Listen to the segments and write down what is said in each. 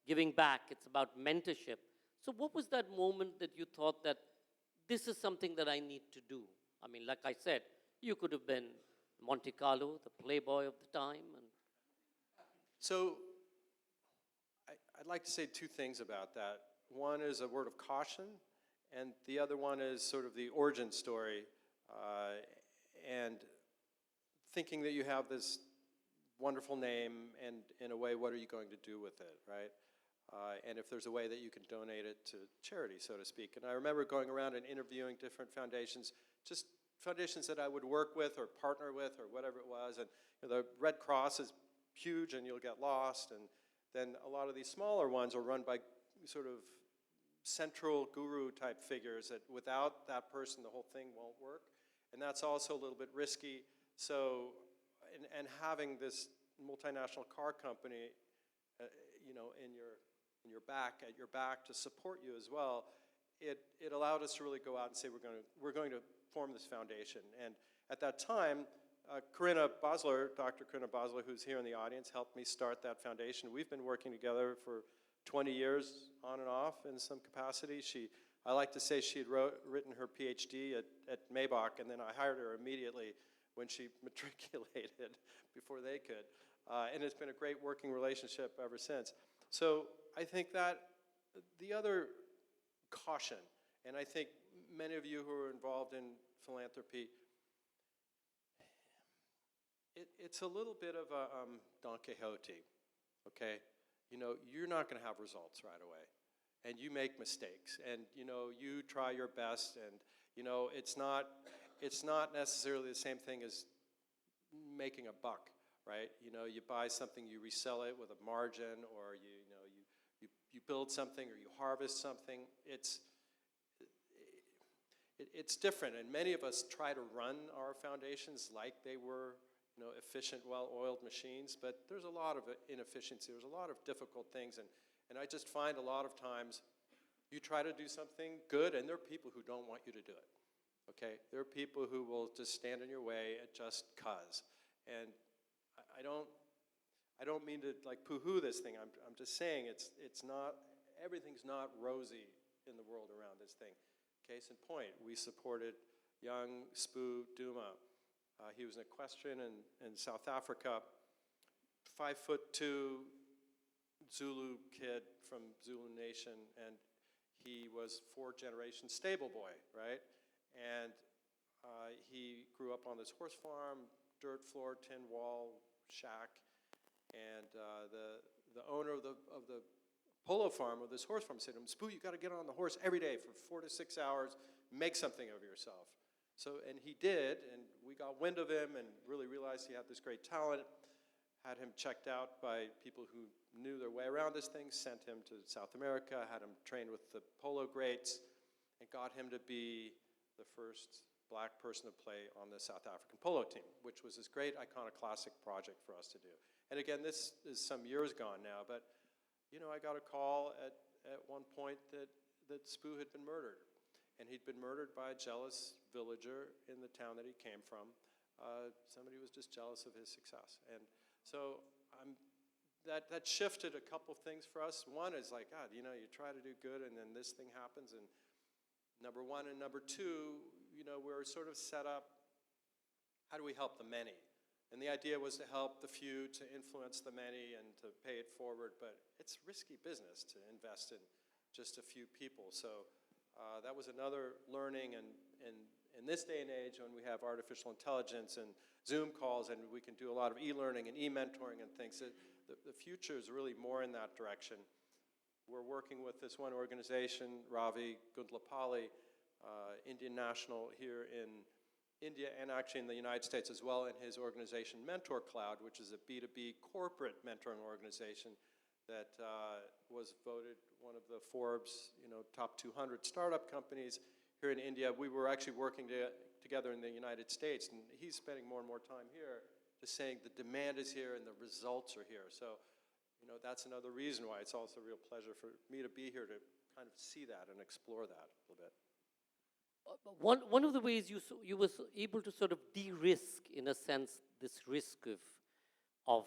giving back, it's about mentorship. So what was that moment that you thought that this is something that I need to do? I mean, like I said, you could have been Monte Carlo, the playboy of the time. And So I'd like to say two things about that. One is a word of caution, and the other one is sort of the origin story, and thinking that you have this wonderful name, and in a way, what are you going to do with it, right? And if there's a way that you can donate it to charity, so to speak. And I remember going around and interviewing different foundations, just foundations that I would work with or partner with or whatever it was. And you know, the Red Cross is huge and you'll get lost. And then a lot of these smaller ones are run by sort of central guru type figures that without that person, the whole thing won't work. And that's also a little bit risky. So, and having this multinational car company, you know, at your back to support you as well, it allowed us to really go out and say we're going to form this foundation. And at that time, Corinna Bosler, Dr. Corinna Bosler, who's here in the audience, helped me start that foundation. We've been working together for 20 years on and off in some capacity. I like to say she had written her PhD at Maybach, and then I hired her immediately when she matriculated before they could. And it's been a great working relationship ever since. So I think that the other caution, and I think many of you who are involved in philanthropy, it's a little bit of a Don Quixote, okay? You know, you're not going to have results right away, and you make mistakes, and you know, you try your best, and you know, it's not necessarily the same thing as making a buck, right? You know, you buy something, you resell it with a margin, or you build something, or you harvest something. It's different, and many of us try to run our foundations like they were, you know, efficient, well-oiled machines, but there's a lot of inefficiency. There's a lot of difficult things, and I just find a lot of times you try to do something good, and there are people who don't want you to do it, okay? There are people who will just stand in your way just 'cause, and I don't mean to like poo-hoo this thing. I'm just saying it's not, everything's not rosy in the world around this thing. Case in point, we supported young Spu Duma. He was an equestrian in South Africa, 5'2" Zulu kid from Zulu Nation, and he was 4th generation stable boy, right? And he grew up on this horse farm, dirt floor, tin wall shack, and the owner of the polo farm, of this horse farm, said to him, "Spoo, you got to get on the horse every day for 4 to 6 hours, make something of yourself." So, and he did, and we got wind of him and really realized he had this great talent, had him checked out by people who knew their way around this thing, sent him to South America, had him trained with the polo greats, and got him to be the first black person to play on the South African polo team, which was this great iconoclastic project for us to do. And again, this is some years gone now, but you know, I got a call at one point that Spoo had been murdered. And he'd been murdered by a jealous villager in the town that he came from. Somebody was just jealous of his success. And so that shifted a couple things for us. One is like, God, you know, you try to do good and then this thing happens. And number one, and number two, you know, we're sort of set up, how do we help the many? And the idea was to help the few, to influence the many, and to pay it forward. But it's risky business to invest in just a few people. So that was another learning, and in this day and age when we have artificial intelligence and Zoom calls and we can do a lot of e-learning and e-mentoring and things, the future is really more in that direction. We're working with this one organization, Ravi Gundlapalli, Indian national here in India and actually in the United States as well, in his organization Mentor Cloud, which is a B2B corporate mentoring organization that was voted one of the Forbes, you know, top 200 startup companies here in India. We were actually working together in the United States, and he's spending more and more time here just saying the demand is here and the results are here. So, you know, that's another reason why it's also a real pleasure for me to be here to kind of see that and explore that a little bit. One of the ways you were able to sort of de-risk, in a sense, this risk of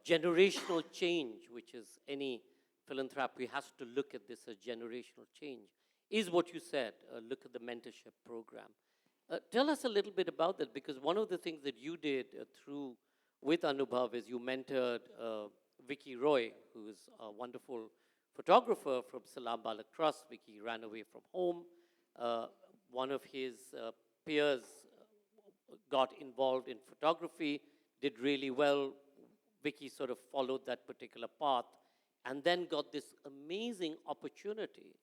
generational change, which is any philanthropy has to look at this as generational change, is what you said, look at the mentorship program. Tell us a little bit about that, because one of the things that you did through with Anubhav is you mentored Vicky Roy, who is a wonderful photographer from Salam Balak Trust. Vicky ran away from home. One of his peers got involved in photography, did really well. Vicky sort of followed that particular path and then got this amazing opportunity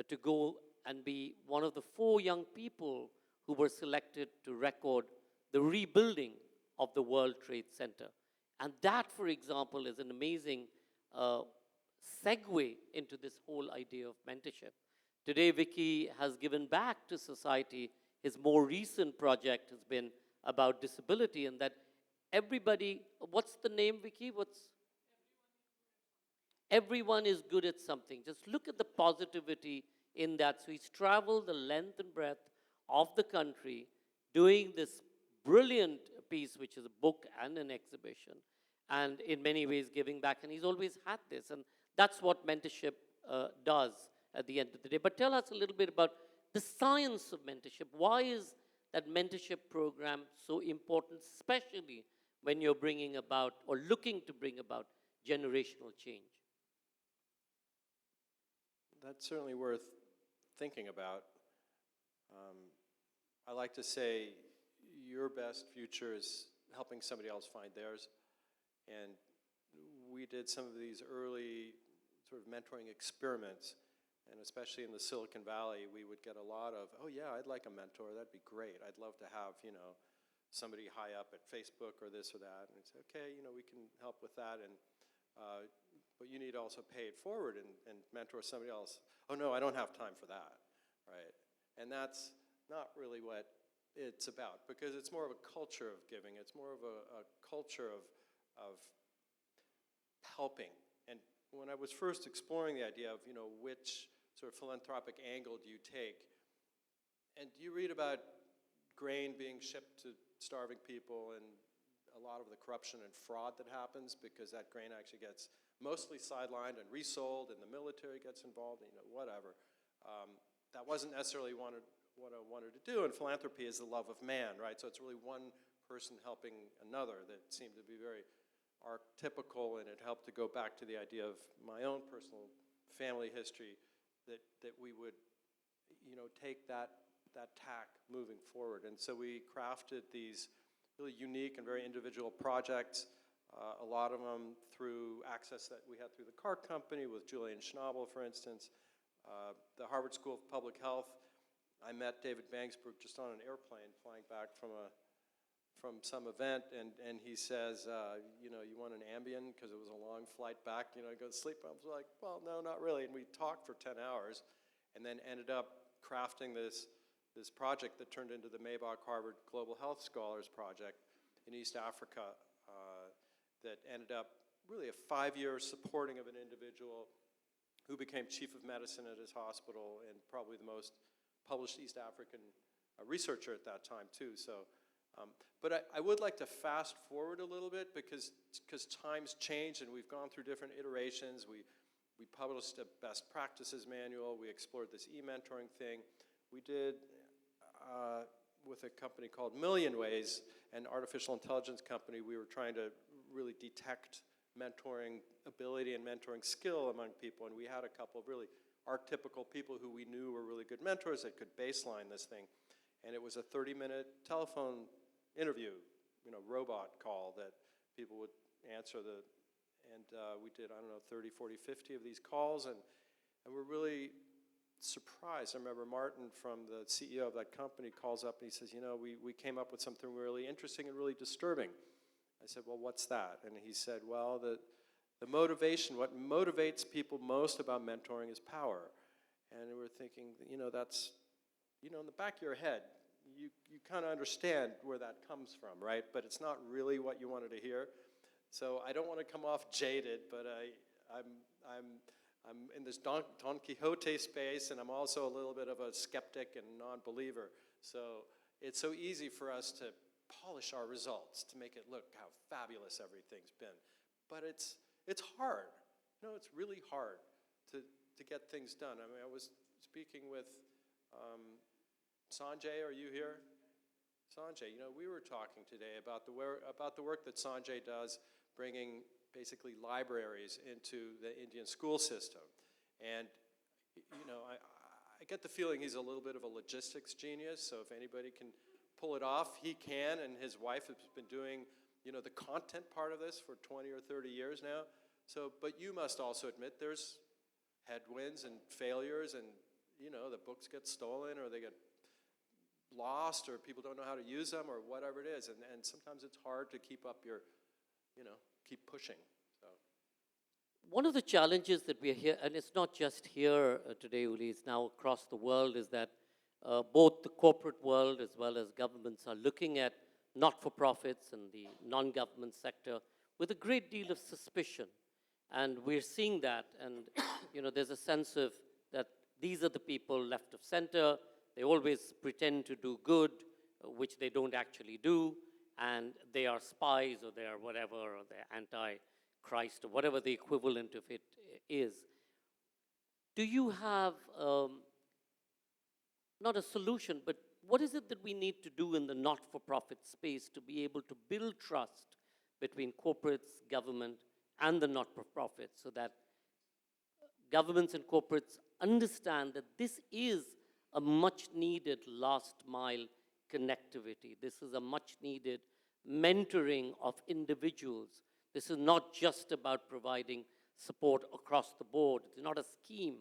to go and be one of the 4 young people who were selected to record the rebuilding of the World Trade Center. And that, for example, is an amazing segue into this whole idea of mentorship. Today, Vicky has given back to society. His more recent project has been about disability, and that everybody, what's the name, Vicky? Everyone is good at something. Just look at the positivity in that. So he's traveled the length and breadth of the country doing this brilliant piece, which is a book and an exhibition, and in many ways giving back. And he's always had this, and that's what mentorship does at the end of the day. But tell us a little bit about the science of mentorship. Why is that mentorship program so important, especially when you're bringing about or looking to bring about generational change? That's certainly worth thinking about. I like to say your best future is helping somebody else find theirs. And we did some of these early sort of mentoring experiments, and especially in the Silicon Valley, we would get a lot of, oh yeah, I'd like a mentor, that'd be great. I'd love to have, somebody high up at Facebook or this or that. And we'd say, okay, we can help with that, but you need to also pay it forward and mentor somebody else. Oh no, I don't have time for that, right? And that's not really what it's about, because it's more of a culture of giving. It's more of a culture of helping. And when I was first exploring the idea of, which sort of philanthropic angle do you take, and you read about grain being shipped to starving people and a lot of the corruption and fraud that happens because that grain actually gets mostly sidelined and resold, and the military gets involved, and whatever. That wasn't necessarily what I wanted to do, and philanthropy is the love of man, right? So it's really one person helping another that seemed to be very archetypical, and it helped to go back to the idea of my own personal family history, that we would, take that tack moving forward. And so we crafted these really unique and very individual projects, a lot of them through access that we had through the car company with Julian Schnabel, for instance. The Harvard School of Public Health, I met David Bangsberg just on an airplane flying back from some event, and he says, you want an Ambien, because it was a long flight back, I go to sleep. I was like, well, no, not really. And we talked for 10 hours and then ended up crafting this project that turned into the Maybach Harvard Global Health Scholars Project in East Africa, that ended up really a 5-year supporting of an individual who became chief of medicine at his hospital and probably the most published East African researcher at that time too. So, but I would like to fast forward a little bit because times change and we've gone through different iterations. We published a best practices manual. We explored this e-mentoring thing. We did with a company called Million Ways, an artificial intelligence company. We were trying to really detect mentoring ability and mentoring skill among people, and we had a couple of really archetypical people who we knew were really good mentors that could baseline this thing. And it was a 30-minute telephone interview, robot call that people would answer and we did, 30, 40, 50 of these calls, and we're really surprised. I remember Martin from the CEO of that company calls up and he says, we came up with something really interesting and really disturbing. I said, well, what's that? And he said, well, the motivation, what motivates people most about mentoring is power. And we're thinking, that's, in the back of your head, you kind of understand where that comes from, right? But it's not really what you wanted to hear. So I don't want to come off jaded, but I'm in this Don Quixote space, and I'm also a little bit of a skeptic and non-believer. So it's so easy for us to polish our results to make it look how fabulous everything's been. But it's hard. It's really hard. to get things done. I mean, I was speaking with Sanjay, are you here? Sanjay, you know, we were talking today about the work that Sanjay does, bringing basically libraries into the Indian school system. And, you know, I get the feeling he's a little bit of a logistics genius, so if anybody can pull it off, he can, and his wife has been doing, you know, the content part of this for 20 or 30 years now. So, but you must also admit there's headwinds and failures, and, you know, the books get stolen or they get lost or people don't know how to use them or whatever it is. And sometimes it's hard to keep up your, you know, keep pushing. So. One of the challenges that we are here, and it's not just here today, Uli, it's now across the world, is that both the corporate world as well as governments are looking at not-for-profits and the non-government sector with a great deal of suspicion. And we're seeing that, and you know, there's a sense of that these are the people left of center. They always pretend to do good, which they don't actually do, and they are spies or they are whatever, or they're anti-Christ or whatever the equivalent of it is. Do you have, not a solution, but what is it that we need to do in the not-for-profit space to be able to build trust between corporates, government, and the not-for-profits so that governments and corporates understand that this is a much-needed last-mile connectivity. This is a much-needed mentoring of individuals. This is not just about providing support across the board. It's not a scheme,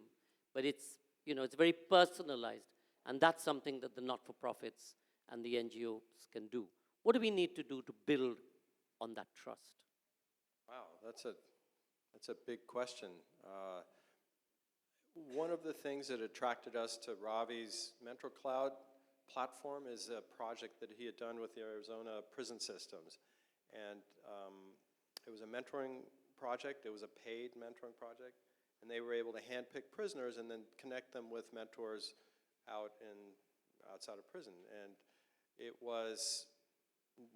but it's, you know, it's very personalized. And that's something that the not-for-profits and the NGOs can do. What do we need to do to build on that trust? Wow, that's a big question. One of the things that attracted us to Ravi's Mentor Cloud platform is a project that he had done with the Arizona prison systems. And it was a mentoring project, it was a paid mentoring project, and they were able to handpick prisoners and then connect them with mentors outside of prison. And it was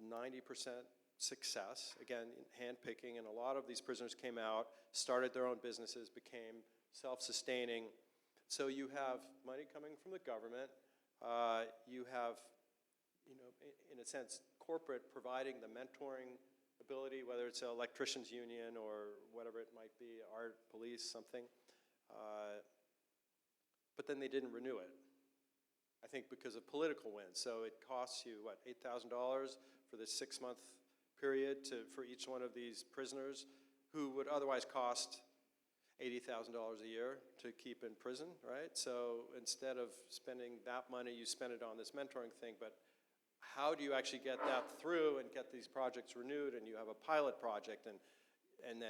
90% success, again, handpicking, and a lot of these prisoners came out, started their own businesses, became self-sustaining. So you have money coming from the government, you have, you know, in a sense, corporate providing the mentoring ability, whether it's an electricians union or whatever it might be, art, police, something. But then they didn't renew it, I think because of political wins. So it costs you, what, $8,000 for this 6-month period for each one of these prisoners who would otherwise cost $80,000 a year to keep in prison, right? So instead of spending that money, you spend it on this mentoring thing, but how do you actually get that through and get these projects renewed, and you have a pilot project, and then